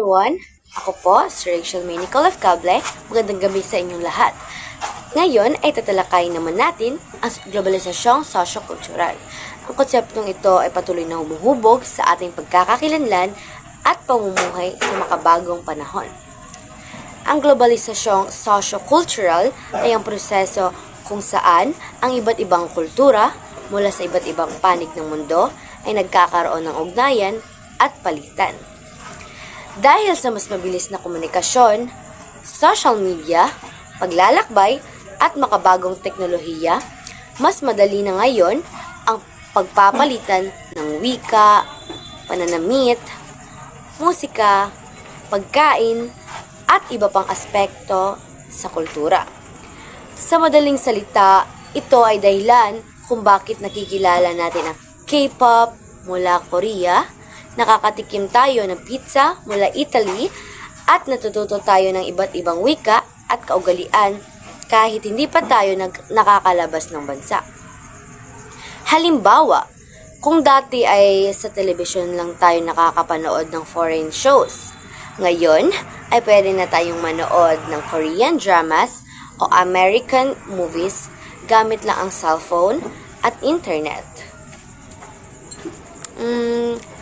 everyone! Ako po, si Rachel May Nicole of Cable. Magandang gabi sa inyong lahat. Ngayon ay tatalakayin naman natin ang globalisasyong sosyo-kultural. Ang konseptong ito ay patuloy na humuhubog sa ating pagkakakilanlan at pamumuhay sa makabagong panahon. Ang globalisasyong sosyo-cultural ay ang proseso kung saan ang iba't ibang kultura mula sa iba't ibang panig ng mundo ay nagkakaroon ng ugnayan at palitan. Dahil sa mas mabilis na komunikasyon, social media, paglalakbay at makabagong teknolohiya, mas madali na ngayon ang pagpapalitan ng wika, pananamit, musika, pagkain, at iba pang aspekto sa kultura. Sa madaling salita, ito ay dahilan kung bakit nakikilala natin ang K-pop mula Korea, nakakatikim tayo ng pizza mula Italy, at natututo tayo ng iba't ibang wika at kaugalian kahit hindi pa tayo nakakalabas ng bansa. Halimbawa, kung dati ay sa telebisyon lang tayo nakakapanood ng foreign shows, ngayon ay pwede na tayong manood ng Korean dramas o American movies gamit lang ang cellphone at internet.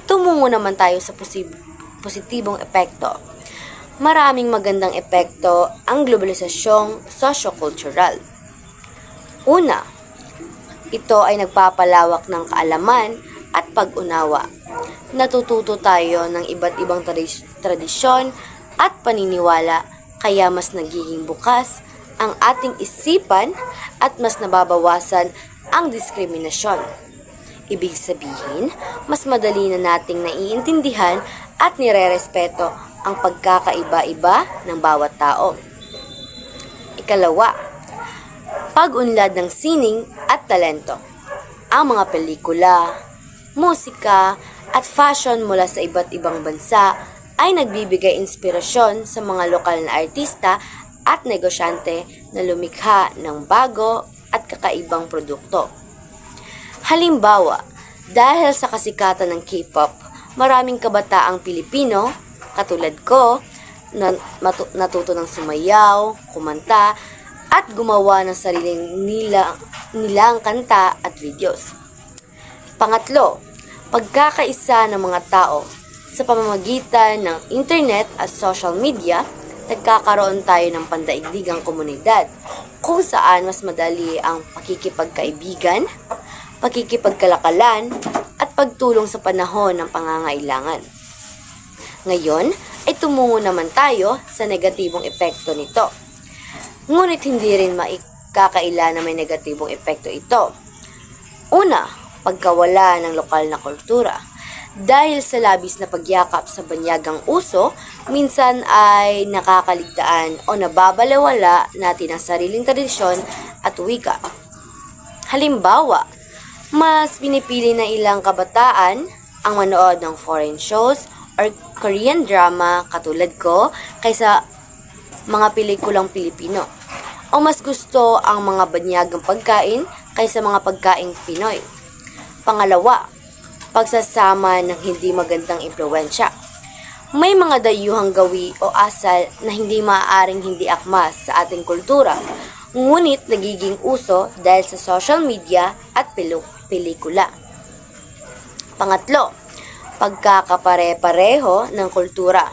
Tumungo naman tayo sa positibong epekto. Maraming magandang epekto ang globalisasyong sosyo-kultural. Una, ito ay nagpapalawak ng kaalaman at pag-unawa. Natututo tayo ng iba't ibang tradisyon at paniniwala, kaya mas nagiging bukas ang ating isipan at mas nababawasan ang diskriminasyon. Ibig sabihin, mas madali na nating naiintindihan at nirerespeto ang pagkakaiba-iba ng bawat tao. Ikalawa, pag-unlad ng sining at talento. Ang mga pelikula, musika, at fashion mula sa iba't ibang bansa ay nagbibigay inspirasyon sa mga lokal na artista at negosyante na lumikha ng bago at kakaibang produkto. Halimbawa, dahil sa kasikatan ng K-pop, maraming kabataang Pilipino, katulad ko, na natuto ng sumayaw, kumanta, at gumawa ng sariling nilang kanta at videos. Pangatlo, pagkakaisa ng mga tao. Sa pamamagitan ng internet at social media, nagkakaroon tayo ng pandaigdigang komunidad kung saan mas madali ang pakikipagkaibigan, pakikipagkalakalan, at pagtulong sa panahon ng pangangailangan. Ngayon ay tumungo naman tayo sa negatibong epekto nito. Ngunit hindi rin maikakaila na may negatibong epekto ito. Una, pagkawala ng lokal na kultura. Dahil sa labis na pagyakap sa banyagang uso, minsan ay nakakaligtaan o nababalewala natin ang sariling tradisyon at wika. Halimbawa, mas pinipili na ilang kabataan ang manood ng foreign shows or Korean drama katulad ko kaysa mga pelikulang Pilipino. O mas gusto ang mga banyagang pagkain kaysa mga pagkaing Pinoy. Pangalawa, pagsasama ng hindi magandang impluwensya. May mga dayuhang gawi o asal na hindi maaaring hindi akma sa ating kultura, ngunit nagiging uso dahil sa social media at pelikula. Pangatlo, pagkakapare-pareho ng kultura.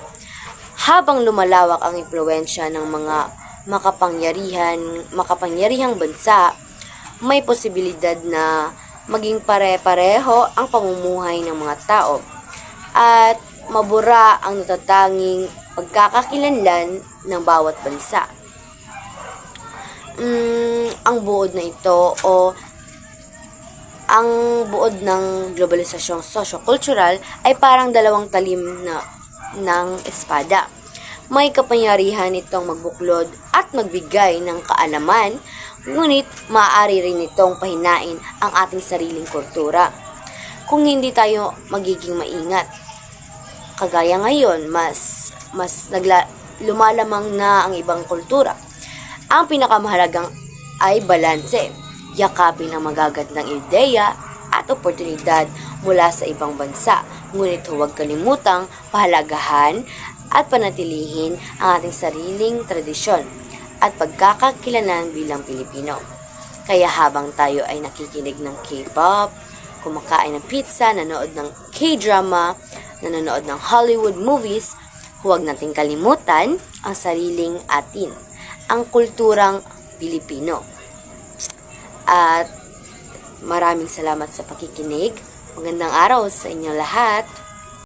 Habang lumalawak ang impluwensya ng mga makapangyarihang bansa, may posibilidad na maging pare-pareho ang pamumuhay ng mga tao at mabura ang natatanging pagkakakilanlan ng bawat bansa. Ang buod ng globalisasyong sosyo-kultural ay parang dalawang talim ng espada. May kapangyarihan itong magbuklod at magbigay ng kaalaman, ngunit maaari rin itong pahinain ang ating sariling kultura kung hindi tayo magiging maingat. Kagaya ngayon, mas lumalamang na ang ibang kultura. Ang pinakamahalagang ay balanse. Yakapin ang magagandang ideya at oportunidad mula sa ibang bansa. Ngunit huwag kalimutang pahalagahan at panatilihin ang ating sariling tradisyon at pagkakakilanlan bilang Pilipino. Kaya habang tayo ay nakikinig ng K-pop, kumakain ng pizza, nanood ng K-drama, nanonood ng Hollywood movies, huwag nating kalimutan ang sariling atin, ang kulturang Pilipino. At maraming salamat sa pakikinig. Magandang araw sa inyo lahat.